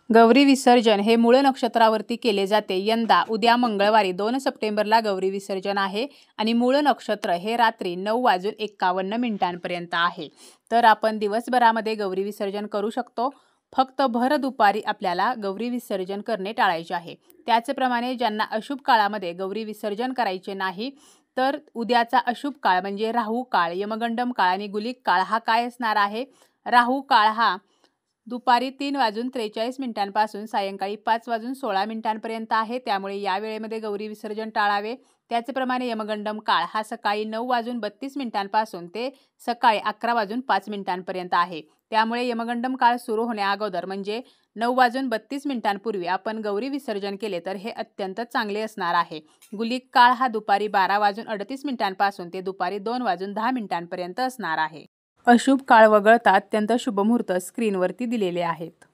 गौरी विसर्जन हे मूळ नक्षत्रावरती केले जाते. यंदा उद्या मंगळवारी 2 सप्टेंबरला गौरी विसर्जन आहे आणि मूळ नक्षत्र हे रात्री 9:51 आहे. तर आपण दिवसभरामध्ये गौरी विसर्जन करू शकतो. फक्त भर दुपारी आपल्याला गौरी विसर्जन करणे टाळायचे आहे. त्याचप्रमाणे ज्यांना अशुभ काळामध्ये गौरी विसर्जन करायचे नाही, तर उद्याचा अशुभ काळ म्हणजे राहू काळ, यमगंडम काळ आणि गुलिक काळ हा काय असणार आहे? राहू काळ हा दुपारी 3:43 पासून सायंकाळी 5:16 आहे. त्यामुळे या वेळेमध्ये गौरी विसर्जन टाळावे. त्याचप्रमाणे यमगंडम काळ हा सकाळी 9:32 पासून ते सकाळी 11:05 आहे. त्यामुळे यमगंडम काळ सुरू होण्या अगोदर म्हणजे 9:32 पूर्वी आपण गौरी विसर्जन केले तर हे अत्यंत चांगले असणार आहे. गुलिक काळ हा दुपारी 12:38 पासून ते दुपारी 2:10 असणार आहे. अशुभ काळ वगळता अत्यंत शुभ मुहूर्त स्क्रीनवरती दिलेले आहेत.